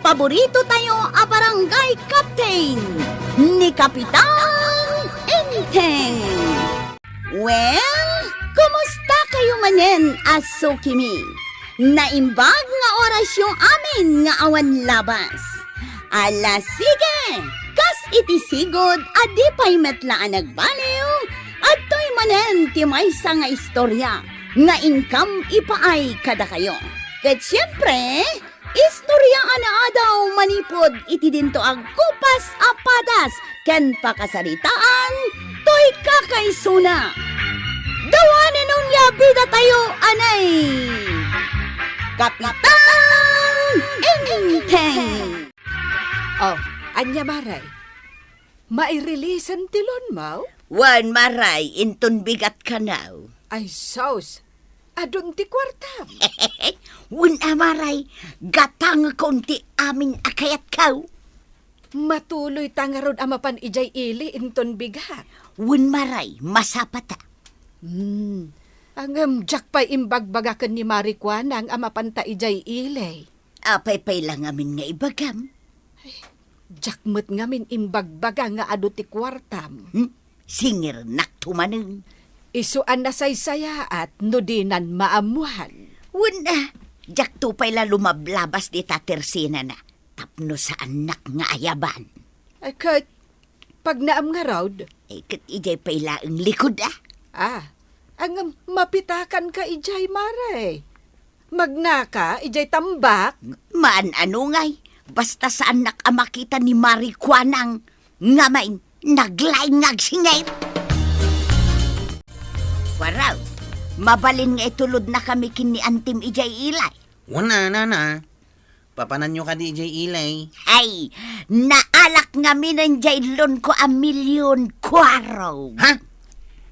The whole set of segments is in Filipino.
paborito tayo a barangay captain ni Kapitan Enteng. Well, kumusta kayo manen, Aso Kimi? Naimbag nga oras yung amin nga awan labas. Ala sige, kas itisigod adi pa'y metlaan nagbaliw at to'y manen ti maysa nga istorya nga income ipaay kada kayo. Ket siyempre, istorya ana daw manipod iti dinto ag kupas apadas ken pakasaritaan to'y kakaysuna. Dawanan nung labida tayo anay Kapitan Enteng. Oh, anya maray. Maireleasan tilon mo? Wan maray, inton bigat ka now. Ay, sos. Adun ti kwarta. Wan amaray, gatang konti amin akayat kau. Matuloy tangarod amapan ijay ili inton bigat. Wan maray, masapata. Ang jakpay imbagbagakan ni Marikwan ang amapan ta ijay ili. Apay-pay lang amin nga ibagam. Jakmet ngamin imbagbaga nga adu ti kwartam. Singir naktumaneng. Isuan na saysaya at nudinan maamuhan. Wala, jak tupay la lumablabas di tatersina na. Tapno sa anak nga ayaban. Ay kat, pag naam nga raud. Kat ijay pay laeng likod Ang mapitakan ka ijay maray. Magnaka, ijay tambak. Maan ano ngay, basta sa anak amakita ni Marikwanang nga main naglaing ngagsingay. Waraw, mabalin nga itulod na kami kini Antim ijay ilay. Wana na. Papanan nyo ka di ijay ilay. Ay, naalak nga minanjay lon ko a milyon kwaraw. Ha?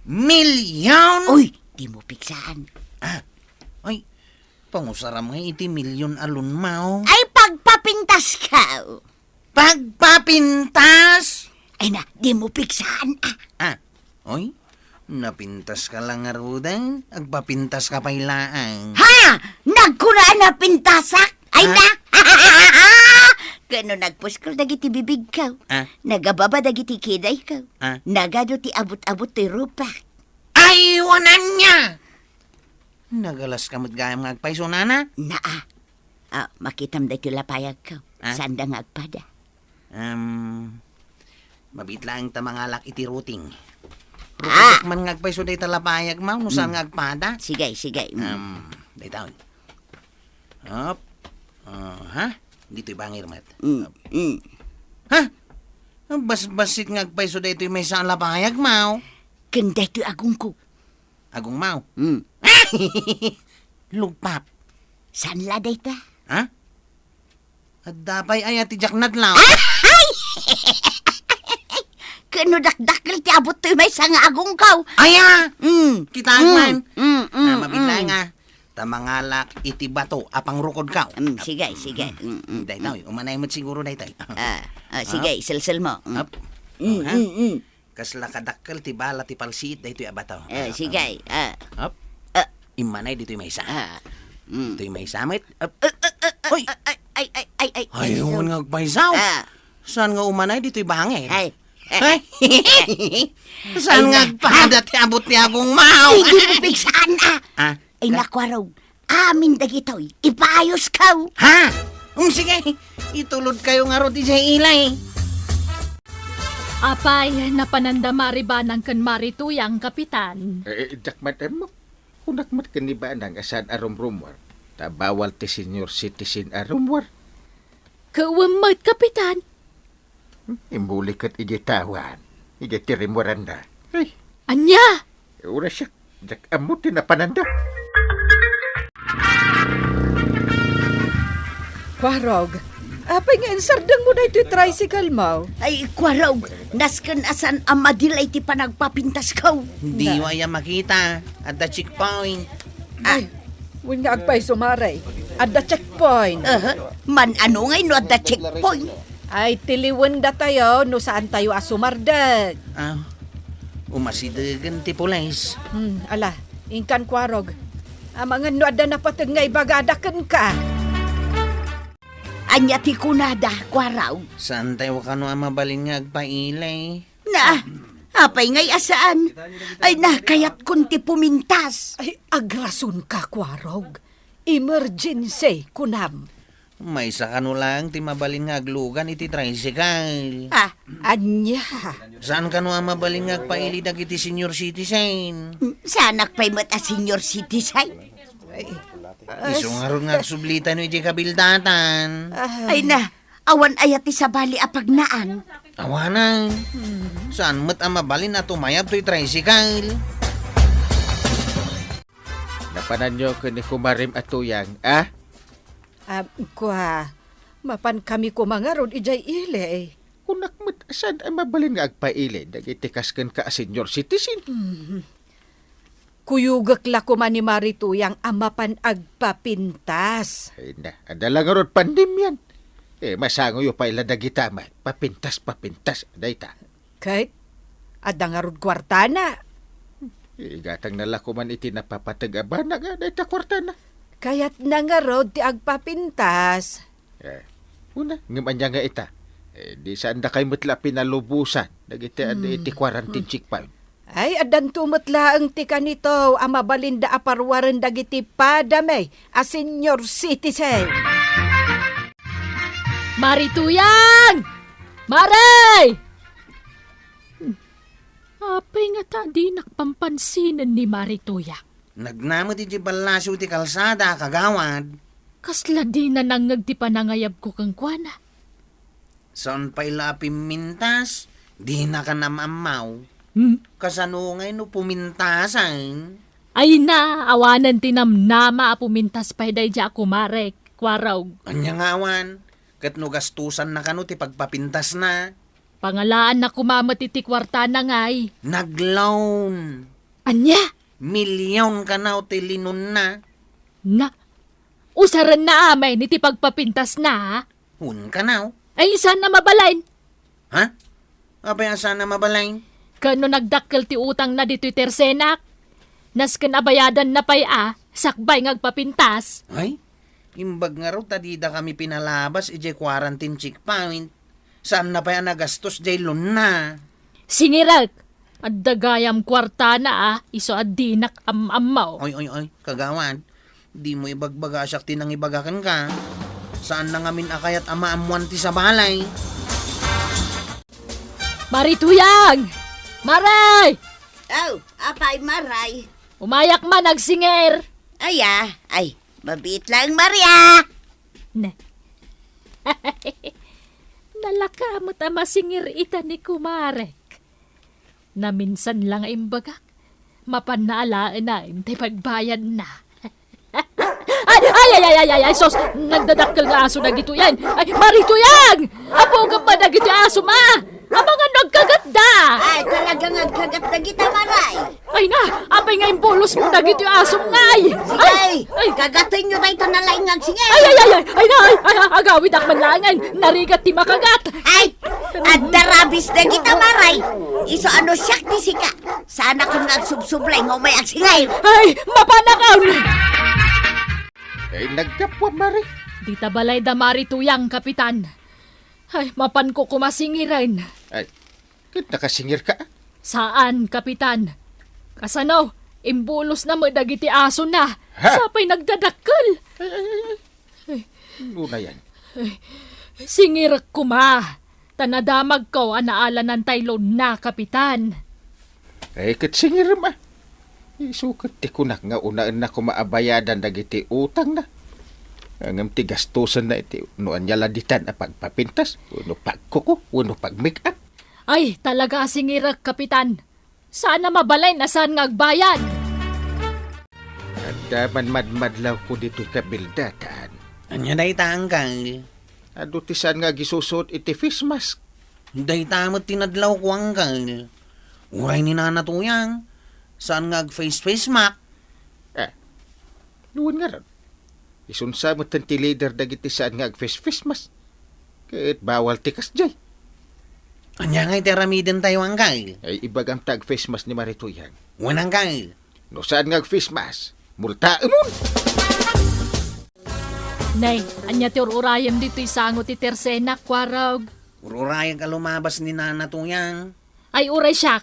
Milyon? Uy, di mo piksaan. Ay, pangusaram nga iti milyon alun mao. Ay, pagpapintas ka. Pagpapintas? Ay na, di mo piksaan. Oy, napintas ka lang nga rudan. Agpapintas ka pailaang. Ha? Nagkuraan na pintasak? Ay Ha? na! Kano nagpuskol dagiti bibig ka. Nagababa dagiti kiday ka. Nagado ti abot-abot ti rupak. Ay, wanan niya! Nagalas kamot gayam nga agpaiso nana? Makitam da iti lapayag ka. Saan da nga agpada? Mabitla ang tamangalak iti routing. Rupak man nga agpaiso day talapayag mo, no saan nga agpada? Sigay. Day taon. Hop. Ha? Dito'y bangir, mat. Ha? Bas-basit nga agpaiso day ito'y may saan lapayag mo. Kanda ito'y agong ko. Agong mau. Lugpap. Saan laday ta? Ha? At dapay ay ati jaknat lang. Ay! Kano dakdakil ti abot to'y may sang agong kaw. Aya! Kita man. Mabitla Mm. nga. Tamangalak iti bato apang rukod ka. Sigay. Day tayo, umanay mo't siguro day tayo. Sigay, silsil mo. Up. Kasla kadakkel ti bala ti palsiit day to'y abato. Sigay. Up. Imanay dito'y may isa. Dito'y may samit. Hoy! Ay. Ayun nga agpaisaw. Saan nga umanay dito'y bangin? Ay. Saan nga agpada ti abot ti agong mau? Hindi mo pigsaan Ay nakwaraw. Amin dagitoy. Ipayos kaw. Ha? Sige. Itulod kayo nga ro ti jay ilay. Apay, napanandamari ba ng kan marituyang kapitan? Jakmat mo. Hunakmat ka ni ba ng asan arumrumwar? Bawal ti senior citizen arumwar. Kawamad, kapitan. Imbuli kat igitawan. Igitirimwaran na. Ay, Anya? ura siya. Jak amot na pananda. Kwarog, apay nga insardang mo na ito'y tricycle mo. Ay kwaraw. Nasken asan ang madilay ti panagpapintas kaw. Di waya makita. At the checkpoint. Ay, win nga agpay sumaray. At the checkpoint. Man ano ngay no at the checkpoint. Ay, tiliwan da tayo no saan tayo asumardag. Umasidagan ti pulis. Ala, ingkan kwarog. Ang mga nuada na patag nga ibagadakan ka. Anya ti kunada, kwaraw. Saan tayo ka no ang mabalin nga agpailay? Na, apay ngay asaan. Ay na, kayat kunti pumintas. Ay, agrason ka, kwarog. Emergency, kunam. May sa kano lang ti mabalin nga aglugan iti tricycle. Ah, Anya. Saan ka no ang mabalin nga agpaili dagiti senior citizen? sanak pa'y mata senior citizen. Iso nga ron nga sublitan no iti kabildatan. Ay na, awan ayat ti sabali apagnaan. Awanan. Saan mo't ang mabalin na tumayab to'y tricycle? Napanan nyo ko ni kumarim atuyang, ah? Kwa, mapan kami kumangarod ijay ile. Kunak mo't asan ay mabalin nga agpaili, dagiti kasken ka senior citizen. Kuyugak la ko man ni Marituyang amapan agpapintas. Ay na, adala nga ron pandemyan. Masango yung paila dagita man, papintas, aday ta. Kahit, adangarod kwartana. Igatang nala ko man iti napapatag-aba na nga, aday ta kwarta na. Kaya't nangarod ti agpapintas. Una, ngaman nga ita. Di saan da kayo matla pinalubusan. Dagiti iti quarantine checkpoint. Ay, adan tumutla ang tika nito, amabalinda aparwaran dagiti padamay, a senior citizen. Marituyang! Maray! Apay nga ta di nakpampansinan ni Marituyang. Nagnamot iti balasyo ti kalsada, kagawad. Kasla di na nangag ti panangayab ko kang kwana. Saan pa'y lapim mintas, di na ka namamaw. Kasano ngay no pumintasan? Ay na, awanan tinamnama pumintas pa'y day di ako marek, kwaraw. Anya nga awan, kat no gastusan na kano ti pagpapintas na. Pangalaan na kumamat iti kwarta na ngay. Nagloan. Anya? Milyon ka na o tilinon na. Na, usaran na amay niti pagpapintas na ha? Hun ka na o. Ay isan na mabalain. Ha? Apay asa na mabalain? Kano nagdakkel ti utang na dito'y tersenak? Nas kanabayadan na pa'y sakbay ngagpapintas. Ay, imbag nga raw tadida kami pinalabas ije quarantine checkpoint. Saan na pa'y nagastos jay na? Singirag, at dagayam kwarta na iso at dinak amaw. Oy, kagawan. Di mo ibagbaga asyak tinang ibagakan ka. Saan na ngamin akayat amaamuan ti sa balay? Marituyang! Maray! Oh, apay maray. Umayak man nagsinger. Ay, mabit lang Maria. Ne. Nalakamot masingir ita ni Kumarek. Na minsan lang imbagak. Mapanaalaan na imtay pagbayad na. Ay, sos, nagdadakkel nga aso na gito yan. Ay, Marituyang! Apo ka pa na gito aso ma! Abangan nagkagat da! Ay, talagang agkagat na kita maray. Ay na, apay nga imbulos mo na gito aso ngay! Ay, kagatin nyo na ito na lang ng sige. Ay, agawid ak manlangan, narigat ti makagat! Ay, at darabis na kita maray. Iso ano siyak ti sika. Sana kung nagsubsublay ng may agsingay. Ay, mapanakaw! Ay, nagkapwa, Mari. Di tabalay da Marituyang, kapitan. Ay, mapan ko kumasingiran. Ay, kit nakasingir ka. Saan, kapitan? Kasano, imbulos na mo dagiti aso na. Ha? Sapay nagdadakkel. Luna yan. Singirak ko ma. Tanadamag ko anaala ng taylon na, kapitan. Ay, kit singir ma. Isukat ti kunak nga unaan na kumaabayadan dagiti utang na. Ang tigastusan na iti unuan niya laditan na pagpapintas, uno pagkuko, uno pag-make-up. Ay, talaga singirak, kapitan. Sana mabalay na saan ngagbayad. At madlaw ko dito'y kabildatan. Anya day tangkal. Ado ti saan nga gisusot iti face mask. Day tamot tinadlaw ko angkal. Uray ni nanatuyang. Saan nga face mak? Luwan nga ron. Isunsa mo ti leader dagiti saan nga face mask. Kahit bawal tikas jay. Anya nga itiramiden tayo angkal. Ay ibag ang tag face mask ni Marituyang. Wanang kal. No saan nga face mask, multa mo. Nay, anya ti urayam dito'y sangot ti Tersena, kwarog. Ururayag ka lumabas ni Nana Tuyang. Ay, uray siyak.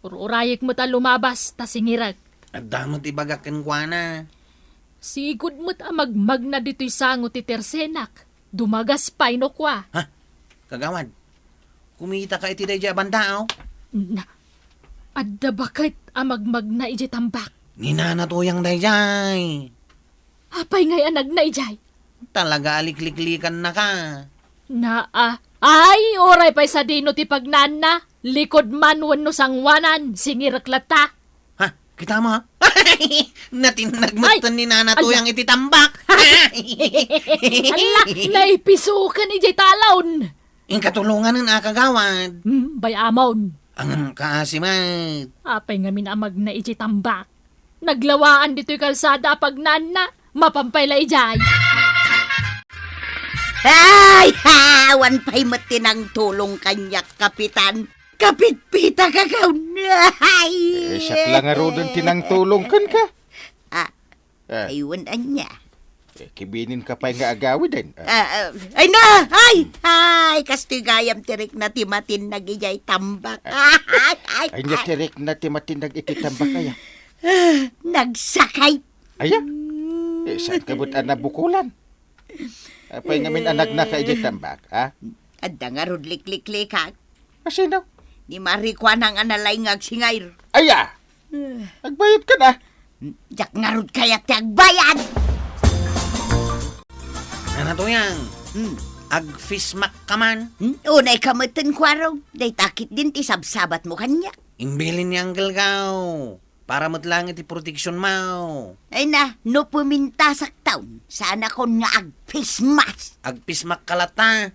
Urayik mo ta lumabas, ta singirag. At damot ibagakin kwa na. Sigud mo't amagmag na dito'y sangot ti Tersenak. Dumagas pa ino kwa. Ha? Kagawad, kumita ka iti day bandao. Na, adda bakit amagmag na iji tambak? Ni Nana Tuyang day jay. Apay ngay anag na ijay. Talaga alikliklikan na ka. Ay, oray pa'y sa dino ti pagnana. Likod man wano sangwanan, singireklata. Ha? Kita mo ha? Natinagmutan ni Nana Tuyang iti tambak. Ala, naipisukan ijay talon. Yung katulungan ng akagawad. Bay amon. Ang kaasimat. Apay nga minamag na ijay tambak. Naglawaan dito'y kalsada pagnana. Mapampayla ijay. Ay, hawan pa'y matinang tulong kanyak, Kapitan. Kapitpita ka ka. Ay! Siya lang nga rodon tinangtulong kan ka. Ah, Ah, aywan anya. kibinin ka pa nga agawid din. Ay na! Ay, kastigayam tirik na timatin nagijay tambak. Ay niya tirik na timatinag ititamba kaya. Nagsakay. Aya, saan kabutan na bukulan? Apay ngamin anak na ka ititambak, ha? Adda nga rod likliklikan. Asino? Ni Marikwan ang analay ngagsingayr. Aya! Agbayad ka na. Jak nga rod kaya tiagbayan. Nana Tuyang, agfismak ka man. Unay kamutin kwaraw. Day takit din ti sabsabat mo kanya. Imbilin ni Uncle Gaw. Para matlang iti proteksyon mo. Ay na, no pumintasak taon. Sana kon nga agpismas. Agpismak kalata.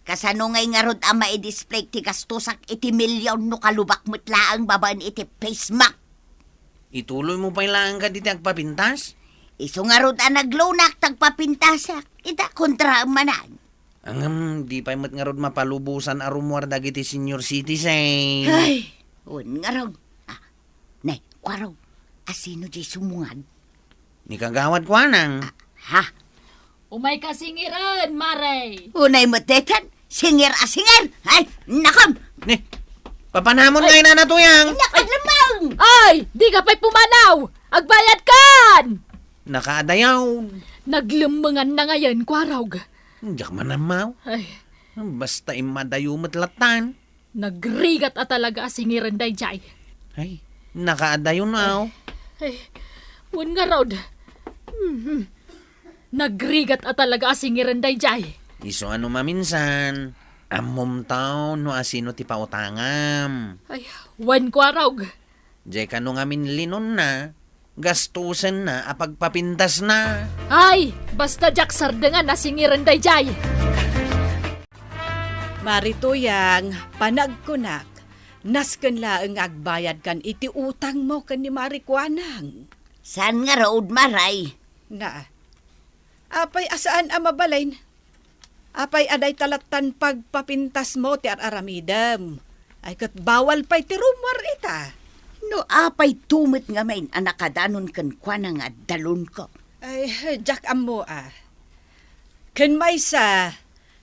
Kasano ngay nga rod ama i-display ti gastusak iti milyon no kalubak mutla ang babaan iti face mask. Ituloy mo pa ilang ka diti agpapintas? Iso nga rod ang naglunak tagpapintasak. Ita kontra ang manan. Di pa imat nga rod mapalubusan arumwar dagiti senior citizen. Ay, un nga rod. Nay, kwaraw, asino di sumungan? Ni kagawad kwa nang. Ha? Umay kasingiran, Maray. Unay mo tekan, singir a singir. Ay, nakam! Ni, papanamon nga Nana Tuyang. Nakalamang! Ay, di ka pa'y pumanaw. Agbayad kan! Nakaadayaw. Naglumangan na ngayon, kwarog. Diyak manamaw. Ay, Basta imadayo matlatan. nagrigat at talaga asingiran day jay. Ay, nakaadayo na. Ay, wan nga raw. Nagrigat at talaga asingiran day jay. Iso ano maminsan. Amom tao no asino ti pautangam. Ay, wan kwarog. Jay ka no ngamin linon na. Gastusan na apagpapintas na. Ay, basta jak sardangan asingiran day jay. Marituyang, panagkunak, nasken laeng agbayad kan iti utang mo kan ni Marikwanang. Saan nga road maray? Na, apay asaan ang mabalain? Apay aday talatan pagpapintas mo ti aramidam. Ay kat bawal pa'y ti rumwar ita. No apay tumit nga main anakadanon kan kwa nga dalon ko. Ay, jak amo Ken may sa,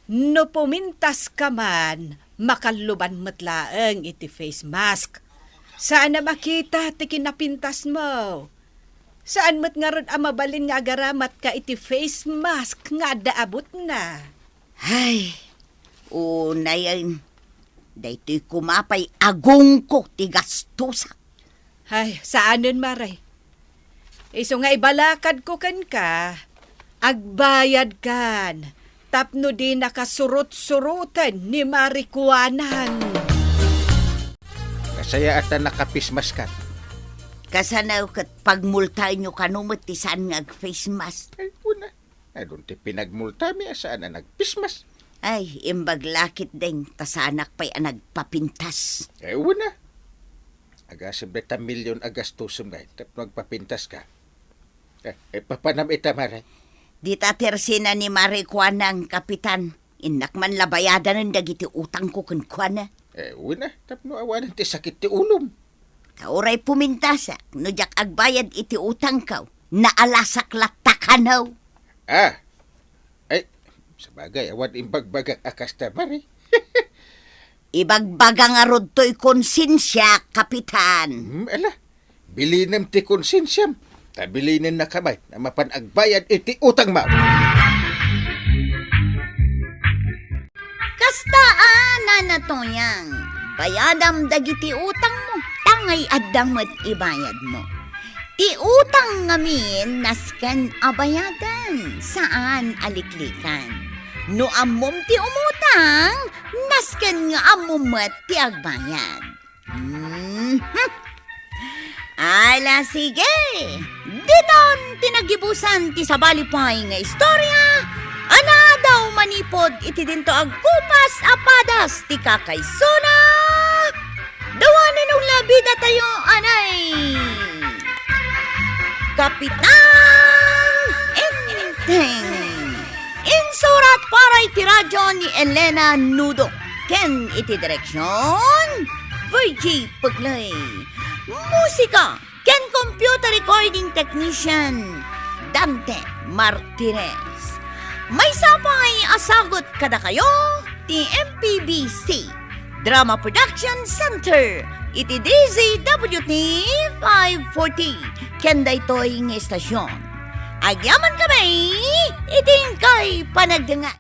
no pumintas ka man, makaluban matlaeng iti face mask. Saan na makita ti kinapintas mo? Saan mo't nga ron amabalin nga agaramat ka iti face mask nga daabot na? Ay, unay ay, daytoy kumapay agong ko ti gastusak. Ay, saanin maray? Iso nga ibalakad ko kan ka, agbayad kan, tapno di nakasurot-surutan ni Marikwanan. Kasaya ata nakapismas ka. Kasanaw kat pagmulta nyo kanumot ti saan nga face mask. Ay, una. Ay, doon ti pinagmulta mi asaan na nagpismas. Ay, imbaglakit din, tasanak pa'y nagpapintas. Ay, una. Agasam na ta milyon agastusum na. Tapos magpapintas ka. Papanam ita, Maray. Di tatersina ni Marikwanang, Kapitan. Inak man labayadan ng dagiti utang ko kunkwana. Una. Tapos awanan ti sakit ti ulom. Kauray pumintasak, no jak agbayad iti utang kaw, naalasak latakanaw. Ay, sabagay, awan imbagbagang akas na mari. Ibagbaga nga rod to'y konsensya, Kapitan. Ala, bilinam ti konsensyam. Tabilinin na kamay na mapanagbayad iti utang mao. Kastaan na to yang. Bayadam dagiti utang mo. Tangay addam met ibayad mo. Ti utang ngamin nasken abayadan. Saan aliklikan? No ammom ti umutang, nasken nga ammom met ti agbayad. Ala sige. Diton tinagibusan ti sabalipay nga istorya. Ana daw manipod iti dinto agkupas apadas ti kakaysuna. Dawanan ng labida tayo anay. Kapitan Enteng. Insurat para iti radyo ni Elena Nudo. Ken iti direksyon Virgie Puglay. Musika ken computer recording technician Dante Martinez. May sapay asagot kada kayo ti MPBC Drama Production Center iti DZWT 540 ken daytoy nga estasyon. Agyaman kami iting kay panagdanga.